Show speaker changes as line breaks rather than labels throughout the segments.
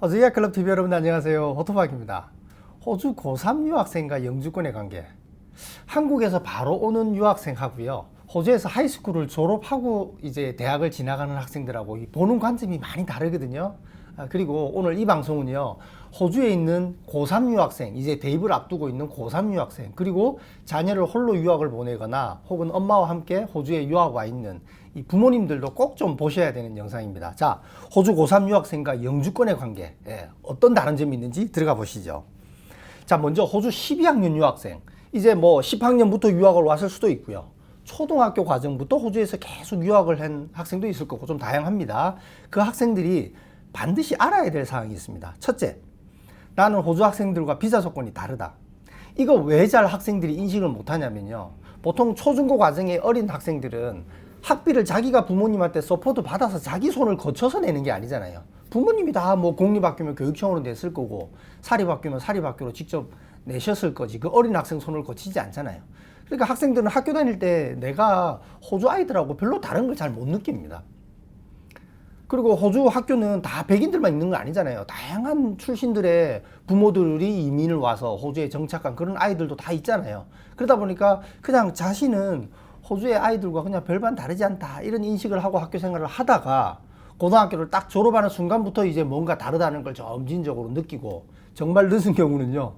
호주 유학클럽 TV 여러분 안녕하세요. 호토박입니다. 호주 고3 유학생과 영주권의 관계. 한국에서 바로 오는 유학생하고요. 호주에서 하이스쿨을 졸업하고 이제 대학을 지나가는 학생들하고 보는 관점이 많이 다르거든요. 그리고 오늘 이 방송은요. 호주에 있는 고3 유학생, 이제 대입을 앞두고 있는 고3 유학생, 그리고 자녀를 홀로 유학을 보내거나 혹은 엄마와 함께 호주에 유학 와 있는 이 부모님들도 꼭 좀 보셔야 되는 영상입니다. 자, 호주 고3 유학생과 영주권의 관계, 어떤 다른 점이 있는지 들어가 보시죠. 자, 먼저 호주 12학년 유학생, 이제 뭐 10학년부터 유학을 왔을 수도 있고요. 초등학교 과정부터 호주에서 계속 유학을 한 학생도 있을 거고 좀 다양합니다. 그 학생들이 반드시 알아야 될 사항이 있습니다. 첫째, 나는 호주 학생들과 비자 조건이 다르다. 이거 왜 잘 학생들이 인식을 못하냐면요. 보통 초중고 과정의 어린 학생들은 학비를 자기가 부모님한테 서포트 받아서 자기 손을 거쳐서 내는 게 아니잖아요. 부모님이 다 뭐 공립학교면 교육청으로 냈을 거고 사립학교면 사립학교로 직접 내셨을 거지 그 어린 학생 손을 거치지 않잖아요. 그러니까 학생들은 학교 다닐 때 내가 호주 아이들하고 별로 다른 걸 잘 못 느낍니다. 그리고 호주 학교는 다 백인들만 있는 거 아니잖아요. 다양한 출신들의 부모들이 이민을 와서 호주에 정착한 그런 아이들도 다 있잖아요. 그러다 보니까 그냥 자신은 호주의 아이들과 그냥 별반 다르지 않다 이런 인식을 하고 학교 생활을 하다가 고등학교를 딱 졸업하는 순간부터 이제 뭔가 다르다는 걸 점진적으로 느끼고 정말 늦은 경우는요.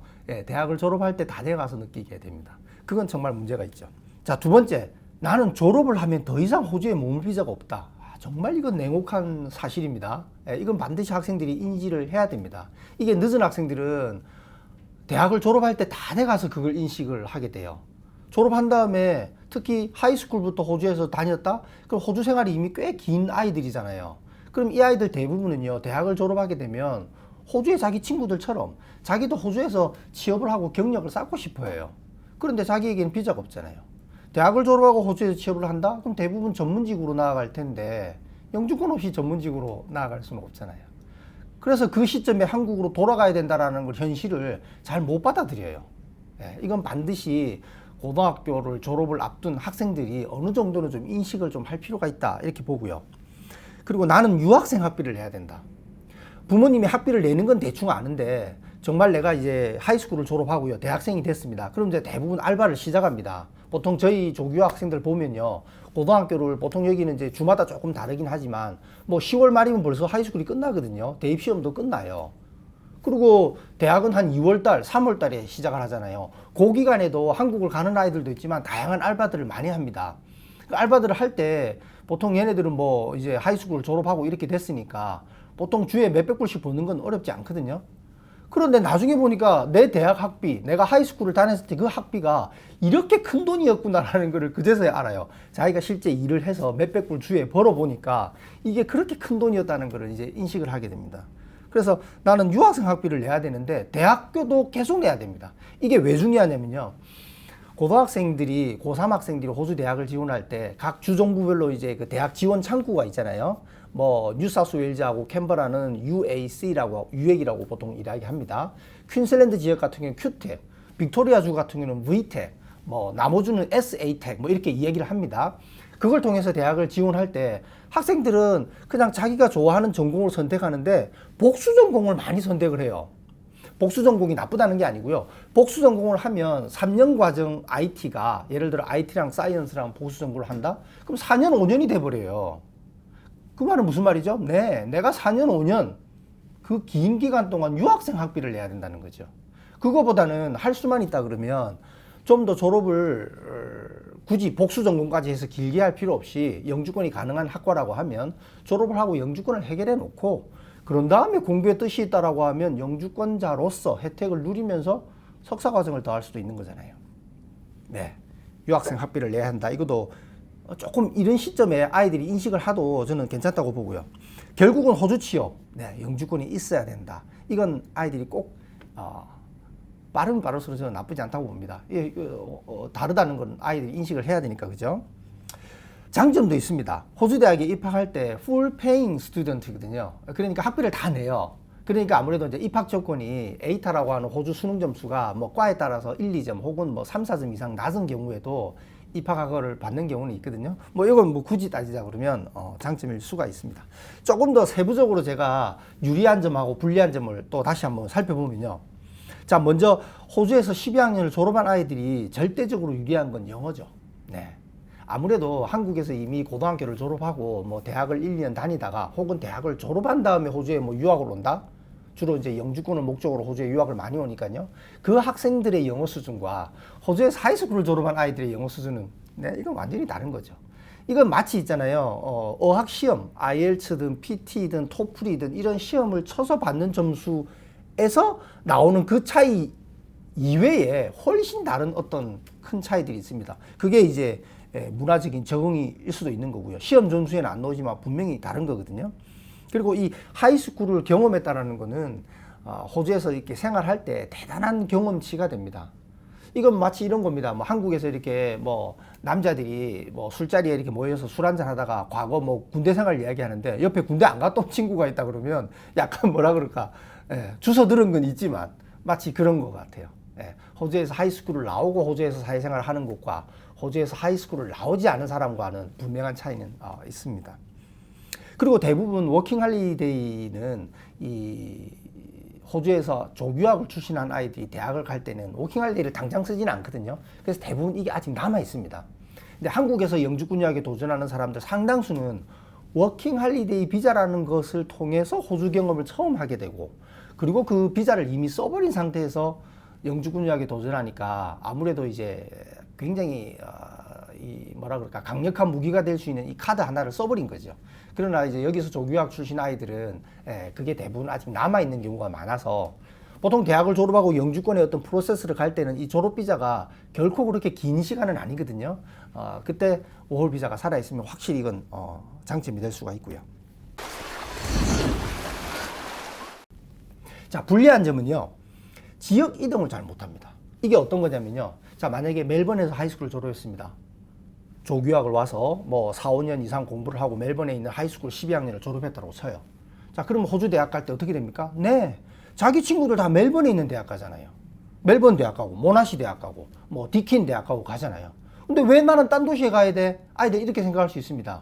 대학을 졸업할 때 다 돼가서 느끼게 됩니다. 그건 정말 문제가 있죠. 자, 두 번째, 나는 졸업을 하면 더 이상 호주에 머물 비자가 없다. 정말 이건 냉혹한 사실입니다. 이건 반드시 학생들이 인지를 해야 됩니다. 이게 늦은 학생들은 대학을 졸업할 때 다 돼가서 그걸 인식을 하게 돼요. 졸업한 다음에 특히 하이스쿨부터 호주에서 다녔다? 그럼 호주 생활이 이미 꽤 긴 아이들이잖아요. 그럼 이 아이들 대부분은요, 대학을 졸업하게 되면 호주의 자기 친구들처럼 자기도 호주에서 취업을 하고 경력을 쌓고 싶어 해요. 그런데 자기에게는 비자가 없잖아요. 대학을 졸업하고 호주에서 취업을 한다? 그럼 대부분 전문직으로 나아갈 텐데 영주권 없이 전문직으로 나아갈 수는 없잖아요. 그래서 그 시점에 한국으로 돌아가야 된다는 걸 현실을 잘 못 받아들여요. 이건 반드시 고등학교를 졸업을 앞둔 학생들이 어느 정도는 좀 인식을 좀 할 필요가 있다 이렇게 보고요. 그리고 나는 유학생 학비를 내야 된다. 부모님이 학비를 내는 건 대충 아는데 정말 내가 이제 하이스쿨을 졸업하고요. 대학생이 됐습니다. 그럼 이제 대부분 알바를 시작합니다. 보통 저희 조교 학생들 보면요. 고등학교를 보통 여기는 이제 주마다 조금 다르긴 하지만 뭐 10월 말이면 벌써 하이스쿨이 끝나거든요. 대입시험도 끝나요. 그리고 대학은 한 2월달, 3월달에 시작을 하잖아요. 그 기간에도 한국을 가는 아이들도 있지만 다양한 알바들을 많이 합니다. 그 알바들을 할 때 보통 얘네들은 뭐 이제 하이스쿨을 졸업하고 이렇게 됐으니까 보통 주에 몇백 불씩 버는 건 어렵지 않거든요. 그런데 나중에 보니까 내 대학 학비, 내가 하이스쿨을 다녔을 때 그 학비가 이렇게 큰 돈이었구나라는 걸 그제서야 알아요. 자기가 실제 일을 해서 몇백 불 주에 벌어보니까 이게 그렇게 큰 돈이었다는 걸 이제 인식을 하게 됩니다. 그래서 나는 유학생 학비를 내야 되는데 대학교도 계속 내야 됩니다. 이게 왜 중요하냐면요. 고등학생들이, 고3 학생들이 호주 대학을 지원할 때 각 주정부별로 이제 그 대학 지원 창구가 있잖아요. 뭐 뉴사우스웨일즈하고 캔버라는 UAC라고 유액이라고 보통 이야기합니다. 퀸슬랜드 지역 같은 경우는 큐텍, 빅토리아주 같은 경우는 V텍, 뭐 나머주는 SA텍 뭐 이렇게 이야기를 합니다. 그걸 통해서 대학을 지원할 때 학생들은 그냥 자기가 좋아하는 전공을 선택하는데 복수 전공을 많이 선택을 해요. 복수 전공이 나쁘다는 게 아니고요. 복수 전공을 하면 3년 과정 IT가 예를 들어 IT랑 사이언스랑 복수 전공을 한다? 그럼 4년 5년이 돼버려요. 그 말은 무슨 말이죠? 네, 내가 4년 5년 그 긴 기간 동안 유학생 학비를 내야 된다는 거죠. 그거보다는 할 수만 있다 그러면 좀 더 졸업을 굳이 복수 전공까지 해서 길게 할 필요 없이 영주권이 가능한 학과라고 하면 졸업을 하고 영주권을 해결해 놓고 그런 다음에 공부에 뜻이 있다라고 하면 영주권자로서 혜택을 누리면서 석사 과정을 더 할 수도 있는 거잖아요. 네, 유학생 학비를 내야 한다. 이것도 조금 이런 시점에 아이들이 인식을 하도 저는 괜찮다고 보고요. 결국은 호주 취업, 영주권이 있어야 된다. 이건 아이들이 꼭 빠르면 빠를수록 저는 나쁘지 않다고 봅니다. 다르다는 건 아이들이 인식을 해야 되니까, 그죠? 장점도 있습니다. 호주 대학에 입학할 때 full paying student거든요. 그러니까 학비를 다 내요. 그러니까 아무래도 이제 입학 조건이 에이타라고 하는 호주 수능 점수가 뭐 과에 따라서 1, 2점 혹은 뭐 3, 4점 이상 낮은 경우에도 입학학을 받는 경우는 있거든요. 뭐 이건 뭐 굳이 따지자 그러면 장점일 수가 있습니다. 조금 더 세부적으로 제가 유리한 점하고 불리한 점을 또 다시 한번 살펴보면요. 자, 먼저 호주에서 12학년을 졸업한 아이들이 절대적으로 유리한 건 영어죠. 네. 아무래도 한국에서 이미 고등학교를 졸업하고 뭐 대학을 1년 다니다가 혹은 대학을 졸업한 다음에 호주에 뭐 유학을 온다? 주로 이제 영주권을 목적으로 호주에 유학을 많이 오니까요. 그 학생들의 영어 수준과 호주에서 하이스쿨을 졸업한 아이들의 영어 수준은 네, 이건 완전히 다른 거죠. 이건 마치 있잖아요. 어학 시험, IELTS든 PT든 토플이든 이런 시험을 쳐서 받는 점수에서 나오는 그 차이 이외에 훨씬 다른 어떤 큰 차이들이 있습니다. 그게 이제 문화적인 적응일 수도 있는 거고요. 시험 점수에는 안 나오지만 분명히 다른 거거든요. 그리고 이 하이스쿨을 경험했다라는 거는 호주에서 이렇게 생활할 때 대단한 경험치가 됩니다. 이건 마치 이런 겁니다. 뭐 한국에서 이렇게 뭐 남자들이 뭐 술자리에 이렇게 모여서 술 한잔 하다가 과거 뭐 군대 생활 이야기하는데 옆에 군대 안 갔다 온 친구가 있다 그러면 약간 뭐라 그럴까, 주워 들은 건 있지만 마치 그런 것 같아요. 호주에서 하이스쿨을 나오고 호주에서 사회생활을 하는 것과 호주에서 하이스쿨을 나오지 않은 사람과는 분명한 차이는 있습니다. 그리고 대부분 워킹 할리데이는 이 호주에서 조교학을 출신한 아이들이 대학을 갈 때는 워킹 할리데이를 당장 쓰지는 않거든요. 그래서 대부분 이게 아직 남아 있습니다. 근데 한국에서 영주권 유학에 도전하는 사람들 상당수는 워킹 할리데이 비자라는 것을 통해서 호주 경험을 처음 하게 되고, 그리고 그 비자를 이미 써버린 상태에서 영주권 유학에 도전하니까 아무래도 이제 굉장히 이 뭐라 그럴까, 강력한 무기가 될 수 있는 이 카드 하나를 써버린 거죠. 그러나 이제 여기서 조교학 출신 아이들은 그게 대부분 아직 남아있는 경우가 많아서 보통 대학을 졸업하고 영주권의 어떤 프로세스를 갈 때는 이 졸업 비자가 결코 그렇게 긴 시간은 아니거든요. 그때 워홀 비자가 살아있으면 확실히 이건 장점이 될 수가 있고요. 자, 불리한 점은요, 지역 이동을 잘 못합니다. 이게 어떤 거냐면요, 자, 만약에 멜번에서 하이스쿨을 졸업했습니다. 조교학을 와서 뭐 4, 5년 이상 공부를 하고 멜번에 있는 하이스쿨 12학년을 졸업했다고 쳐요. 자, 그러면 호주 대학 갈 때 어떻게 됩니까? 네, 자기 친구들 다 멜번에 있는 대학 가잖아요. 멜번 대학 가고 모나시 대학 가고 뭐 디킨 대학 가고 가잖아요. 근데 왜 나는 딴 도시에 가야 돼? 아이들 이렇게 생각할 수 있습니다.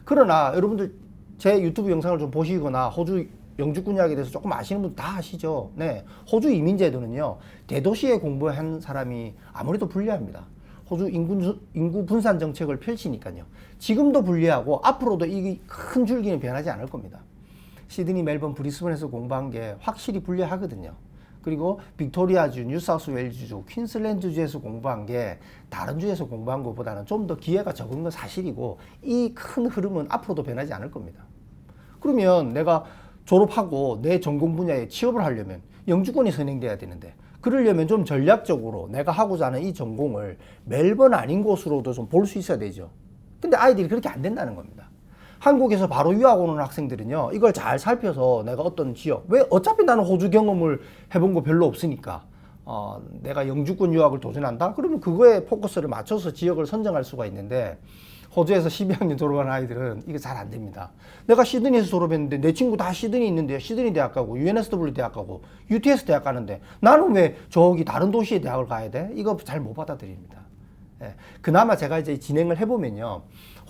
그러나 여러분들 제 유튜브 영상을 좀 보시거나 호주 영주권 유학에 대해서 조금 아시는 분들 다 아시죠? 네, 호주 이민제도는요, 대도시에 공부한 사람이 아무래도 불리합니다. 호주 인구 분산 정책을 펼치니까요. 지금도 불리하고 앞으로도 이 큰 줄기는 변하지 않을 겁니다. 시드니, 멜번, 브리스번에서 공부한 게 확실히 불리하거든요. 그리고 빅토리아주, 뉴사우스웨일즈주, 퀸슬랜드주에서 공부한 게 다른 주에서 공부한 것보다는 좀 더 기회가 적은 건 사실이고, 이 큰 흐름은 앞으로도 변하지 않을 겁니다. 그러면 내가 졸업하고 내 전공 분야에 취업을 하려면 영주권이 선행돼야 되는데, 그러려면 좀 전략적으로 내가 하고자 하는 이 전공을 멜번 아닌 곳으로도 좀 볼 수 있어야 되죠. 근데 아이들이 그렇게 안 된다는 겁니다. 한국에서 바로 유학 오는 학생들은요, 이걸 잘 살펴서 내가 어떤 지역, 왜 어차피 나는 호주 경험을 해본 거 별로 없으니까 내가 영주권 유학을 도전한다? 그러면 그거에 포커스를 맞춰서 지역을 선정할 수가 있는데, 호주에서 12학년 졸업한 아이들은 이게 잘 안 됩니다. 내가 시드니에서 졸업했는데 내 친구 다 시드니 있는데 시드니 대학 가고 UNSW 대학 가고 UTS 대학 가는데 나는 왜 저기 다른 도시의 대학을 가야 돼? 이거 잘 못 받아들입니다. 그나마 제가 이제 진행을 해보면요,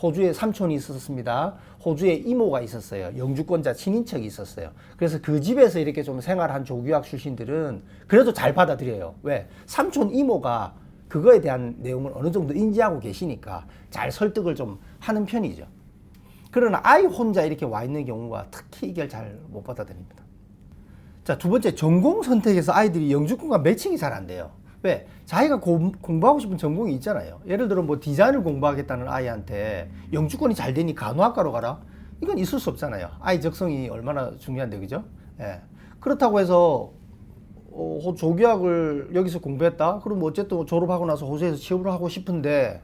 호주에 삼촌이 있었습니다. 호주에 이모가 있었어요. 영주권자 친인척이 있었어요. 그래서 그 집에서 이렇게 좀 생활한 조교학 출신들은 그래도 잘 받아들여요. 왜? 삼촌 이모가 그거에 대한 내용을 어느 정도 인지하고 계시니까 잘 설득을 좀 하는 편이죠. 그러나 아이 혼자 이렇게 와 있는 경우가 특히 이걸 잘 못 받아들입니다. 자, 두 번째, 전공 선택에서 아이들이 영주권과 매칭이 잘 안 돼요. 왜? 자기가 공부하고 싶은 전공이 있잖아요. 예를 들어 뭐 디자인을 공부하겠다는 아이한테 영주권이 잘 되니 간호학과로 가라? 이건 있을 수 없잖아요. 아이 적성이 얼마나 중요한데, 그죠? 그렇다고 해서 조교학을 여기서 공부했다? 그럼 어쨌든 졸업하고 나서 호주에서 취업을 하고 싶은데,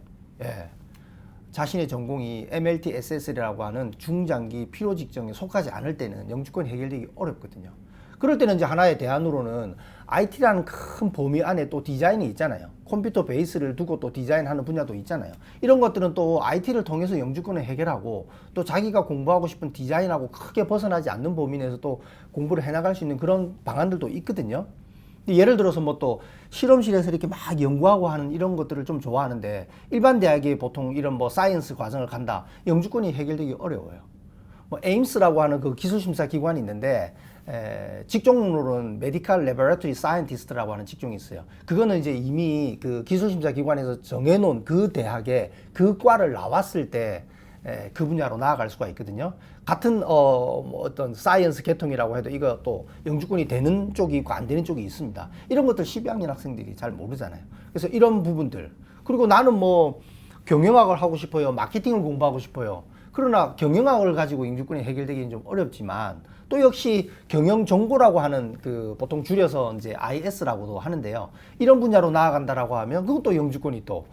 자신의 전공이 MLT SS라고 하는 중장기 필요 직종에 속하지 않을 때는 영주권이 해결되기 어렵거든요. 그럴 때는 이제 하나의 대안으로는 IT라는 큰 범위 안에 또 디자인이 있잖아요. 컴퓨터 베이스를 두고 또 디자인하는 분야도 있잖아요. 이런 것들은 또 IT를 통해서 영주권을 해결하고, 또 자기가 공부하고 싶은 디자인하고 크게 벗어나지 않는 범위 내에서 또 공부를 해나갈 수 있는 그런 방안들도 있거든요. 예를 들어서 뭐 또 실험실에서 이렇게 막 연구하고 하는 이런 것들을 좀 좋아하는데 일반 대학에 보통 이런 뭐 사이언스 과정을 간다. 영주권이 해결되기 어려워요. 뭐 에임스라고 하는 그 기술심사 기관이 있는데 직종으로는 메디컬 레버러토리 사이언티스트라고 하는 직종이 있어요. 그거는 이제 이미 그 기술심사 기관에서 정해놓은 그 대학에 그 과를 나왔을 때 그 분야로 나아갈 수가 있거든요. 같은 뭐 어떤 사이언스 계통이라고 해도 이거 또 영주권이 되는 쪽이 있고 안 되는 쪽이 있습니다. 이런 것들 12학년 학생들이 잘 모르잖아요. 그래서 이런 부분들, 그리고 나는 뭐 경영학을 하고 싶어요, 마케팅을 공부하고 싶어요. 그러나 경영학을 가지고 영주권이 해결되기는 좀 어렵지만 또 역시 경영정보라고 하는 그 보통 줄여서 이제 IS라고도 하는데요. 이런 분야로 나아간다라고 하면 그것도 영주권이 또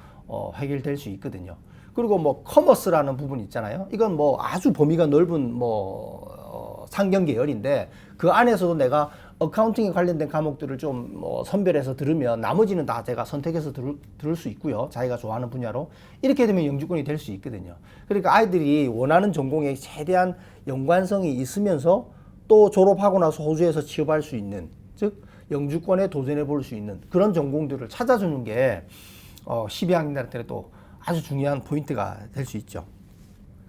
해결될 수 있거든요. 그리고 뭐 커머스라는 부분 있잖아요. 이건 뭐 아주 범위가 넓은 뭐 상경 계열인데 그 안에서도 내가 어카운팅에 관련된 과목들을 좀 뭐 선별해서 들으면 나머지는 다 제가 선택해서 들을 수 있고요. 자기가 좋아하는 분야로 이렇게 되면 영주권이 될 수 있거든요. 그러니까 아이들이 원하는 전공에 최대한 연관성이 있으면서 또 졸업하고 나서 호주에서 취업할 수 있는, 즉 영주권에 도전해 볼 수 있는 그런 전공들을 찾아주는 게 12학년들한테 또 아주 중요한 포인트가 될 수 있죠.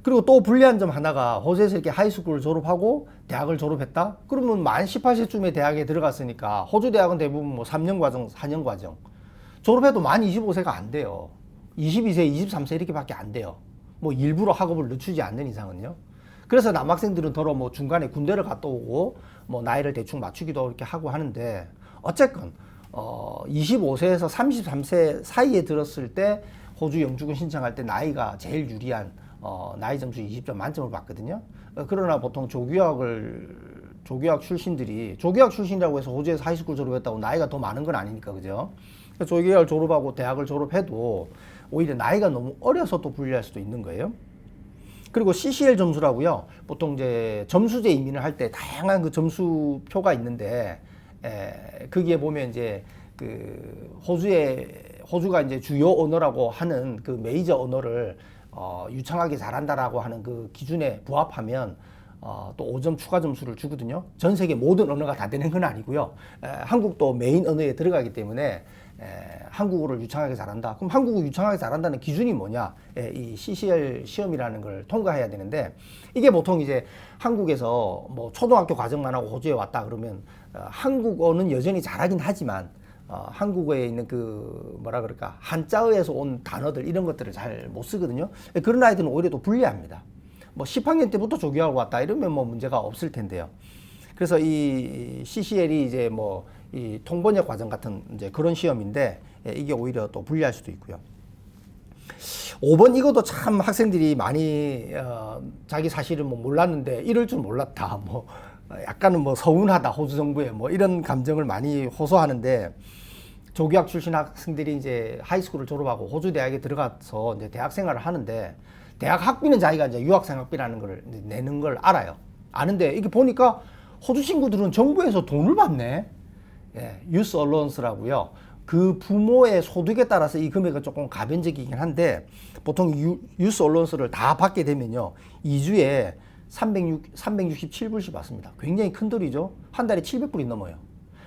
그리고 또 불리한 점 하나가 호주에서 이렇게 하이스쿨을 졸업하고 대학을 졸업했다? 그러면 만 18세쯤에 대학에 들어갔으니까 호주 대학은 대부분 뭐 3년 과정, 4년 과정. 졸업해도 만 25세가 안 돼요. 22세, 23세 이렇게밖에 안 돼요. 뭐 일부러 학업을 늦추지 않는 이상은요. 그래서 남학생들은 더러 뭐 중간에 군대를 갔다 오고 뭐 나이를 대충 맞추기도 이렇게 하고 하는데 어쨌건 25세에서 33세 사이에 들었을 때 호주 영주권 신청할 때 나이가 제일 유리한 나이 점수 20점 만점을 받거든요. 그러나 보통 조교학 출신들이 조교학 출신이라고 해서 호주에서 하이스쿨 졸업했다고 나이가 더 많은 건 아니니까, 그죠? 조교학을 졸업하고 대학을 졸업해도 오히려 나이가 너무 어려서 또 불리할 수도 있는 거예요. 그리고 CCL 점수라고요. 보통 이제 점수제 이민을 할 때 다양한 그 점수표가 있는데 거기에 보면 이제 그 호주가 이제 주요 언어라고 하는 그 메이저 언어를 유창하게 잘한다라고 하는 그 기준에 부합하면 또 5점 추가 점수를 주거든요. 전 세계 모든 언어가 다 되는 건 아니고요. 한국도 메인 언어에 들어가기 때문에 한국어를 유창하게 잘한다. 그럼 한국어 유창하게 잘한다는 기준이 뭐냐? 이 CCL 시험이라는 걸 통과해야 되는데 이게 보통 이제 한국에서 뭐 초등학교 과정만 하고 호주에 왔다 그러면 한국어는 여전히 잘하긴 하지만 한국어에 있는 그 뭐라 그럴까 한자어에서 온 단어들 이런 것들을 잘 못 쓰거든요. 그런 아이들은 오히려 또 불리합니다. 뭐 10학년 때부터 조교하고 왔다 이러면 뭐 문제가 없을 텐데요. 그래서 이 CCL이 이제 뭐 이 통번역 과정 같은 이제 그런 시험인데 이게 오히려 또 불리할 수도 있고요. 5번 이것도 참 학생들이 많이 자기 사실은 뭐 몰랐는데 이럴 줄 몰랐다. 뭐 약간은 뭐 서운하다 호주 정부에 뭐 이런 감정을 많이 호소하는데 조교학 출신 학생들이 이제 하이스쿨을 졸업하고 호주 대학에 들어가서 이제 대학 생활을 하는데 대학 학비는 자기가 이제 유학생 학비라는 걸 내는 걸 알아요. 아는데 이게 보니까 호주 친구들은 정부에서 돈을 받네. 예, 유스 얼런스라고요. 그 부모의 소득에 따라서 이 금액은 조금 가변적이긴 한데 보통 유스 얼런스를 다 받게 되면요 2주에 367불씩 받습니다. 굉장히 큰 돈이죠. 한 달에 700불이 넘어요.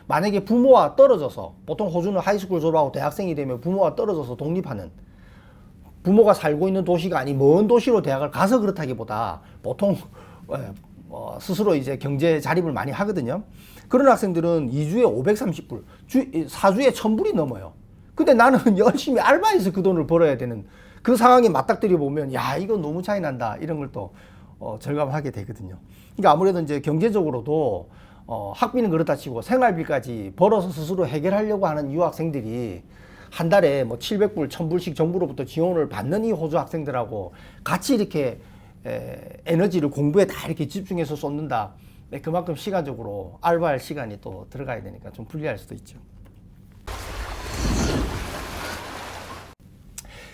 만약에 부모와 떨어져서 보통 호주는 하이스쿨 졸업하고 대학생이 되면 부모와 떨어져서 독립하는 부모가 살고 있는 도시가 아닌 먼 도시로 대학을 가서 그렇다기보다 보통 스스로 이제 경제 자립을 많이 하거든요. 그런 학생들은 2주에 530불, 4주에 1000불이 넘어요. 근데 나는 열심히 알바해서 그 돈을 벌어야 되는 그 상황에 맞닥뜨려 보면 야 이거 너무 차이 난다 이런 걸 또 절감하게 되거든요. 그러니까 아무래도 이제 경제적으로도 학비는 그렇다 치고 생활비까지 벌어서 스스로 해결하려고 하는 유학생들이 한 달에 뭐 700불, 1000불씩 정부로부터 지원을 받는 이 호주 학생들하고 같이 이렇게 에너지를 공부에 다 이렇게 집중해서 쏟는다. 그만큼 시간적으로 알바할 시간이 또 들어가야 되니까 좀 불리할 수도 있죠.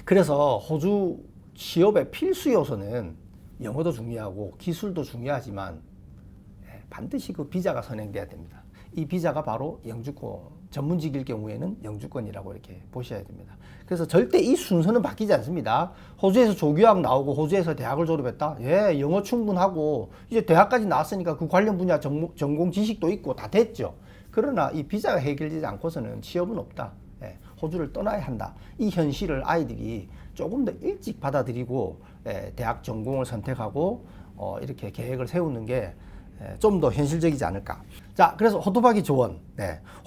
그래서 호주 취업의 필수 요소는 영어도 중요하고 기술도 중요하지만 반드시 그 비자가 선행돼야 됩니다. 이 비자가 바로 영주권, 전문직일 경우에는 영주권이라고 이렇게 보셔야 됩니다. 그래서 절대 이 순서는 바뀌지 않습니다. 호주에서 조교학 나오고 호주에서 대학을 졸업했다? 예, 영어 충분하고 이제 대학까지 나왔으니까 그 관련 분야 전공 지식도 있고 다 됐죠. 그러나 이 비자가 해결되지 않고서는 취업은 없다. 예, 호주를 떠나야 한다. 이 현실을 아이들이 조금 더 일찍 받아들이고 대학 전공을 선택하고 이렇게 계획을 세우는 게 좀 더 현실적이지 않을까. 자, 그래서 호토바기 조언.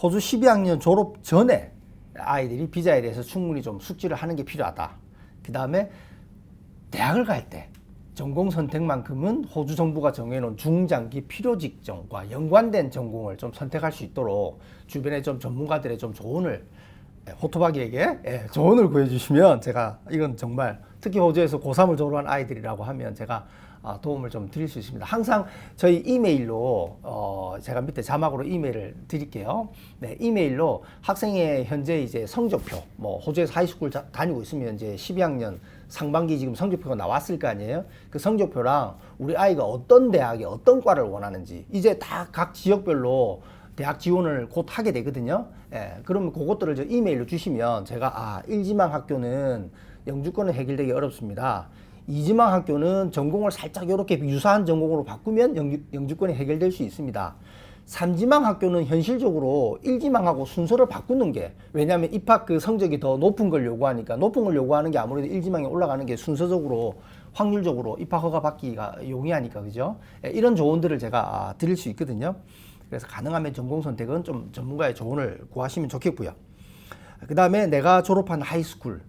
호주 12학년 졸업 전에 아이들이 비자에 대해서 충분히 좀 숙지를 하는 게 필요하다. 그 다음에 대학을 갈 때 전공 선택만큼은 호주 정부가 정해놓은 중장기 필요 직종과 연관된 전공을 좀 선택할 수 있도록 주변에 좀 전문가들의 좀 조언을 호토바기에게 조언을 구해주시면 제가 이건 정말 특히 호주에서 고3을 졸업한 아이들이라고 하면 제가 도움을 좀 드릴 수 있습니다. 항상 저희 이메일로 제가 밑에 자막으로 이메일을 드릴게요. 네, 이메일로 학생의 현재 이제 성적표, 뭐 호주에서 하이스쿨 다니고 있으면 이제 12학년 상반기 지금 성적표가 나왔을 거 아니에요. 그 성적표랑 우리 아이가 어떤 대학에 어떤 과를 원하는지 이제 다 각 지역별로 대학 지원을 곧 하게 되거든요. 그러면 그것들을 저 이메일로 주시면 제가 1지망 학교는 영주권은 해결되기 어렵습니다. 2지망 학교는 전공을 살짝 이렇게 유사한 전공으로 바꾸면 영주권이 해결될 수 있습니다. 3지망 학교는 현실적으로 1지망하고 순서를 바꾸는 게, 왜냐하면 입학 그 성적이 더 높은 걸 요구하니까, 높은 걸 요구하는 게 아무래도 1지망에 올라가는 게 순서적으로 확률적으로 입학 허가 받기가 용이하니까, 그죠? 이런 조언들을 제가 드릴 수 있거든요. 그래서 가능하면 전공 선택은 좀 전문가의 조언을 구하시면 좋겠고요. 그 다음에 내가 졸업한 하이스쿨,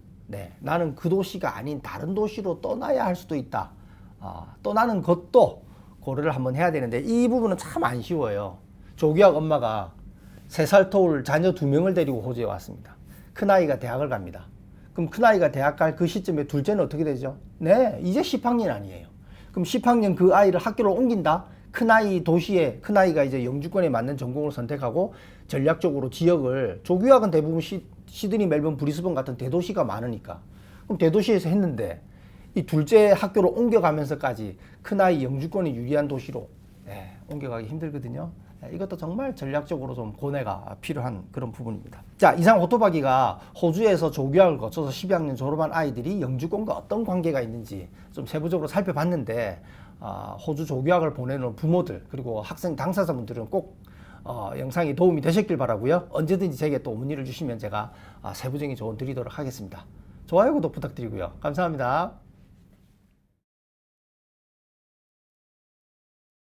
나는 그 도시가 아닌 다른 도시로 떠나야 할 수도 있다. 떠나는 것도 고려를 한번 해야 되는데 이 부분은 참 안 쉬워요. 조기학 엄마가 3살 터울 자녀 2명을 데리고 호주에 왔습니다. 큰아이가 대학을 갑니다. 그럼 큰아이가 대학 갈 그 시점에 둘째는 어떻게 되죠? 이제 10학년 아니에요. 그럼 10학년 그 아이를 학교를 옮긴다? 큰아이 도시에, 큰아이가 이제 영주권에 맞는 전공을 선택하고 전략적으로 지역을, 조교학은 대부분 시드니, 멜번, 브리스번 같은 대도시가 많으니까. 그럼 대도시에서 했는데 이 둘째 학교로 옮겨가면서까지 큰아이 영주권이 유리한 도시로 옮겨가기 힘들거든요. 이것도 정말 전략적으로 좀 고뇌가 필요한 그런 부분입니다. 자, 이상 호토바기가 호주에서 조교학을 거쳐서 12학년 졸업한 아이들이 영주권과 어떤 관계가 있는지 좀 세부적으로 살펴봤는데 호주 조교학을 보내는 부모들 그리고 학생 당사자분들은 꼭 영상이 도움이 되셨길 바라고요. 언제든지 제게 또 문의를 주시면 제가 세부적인 조언 드리도록 하겠습니다. 좋아요, 구독 부탁드리고요. 감사합니다.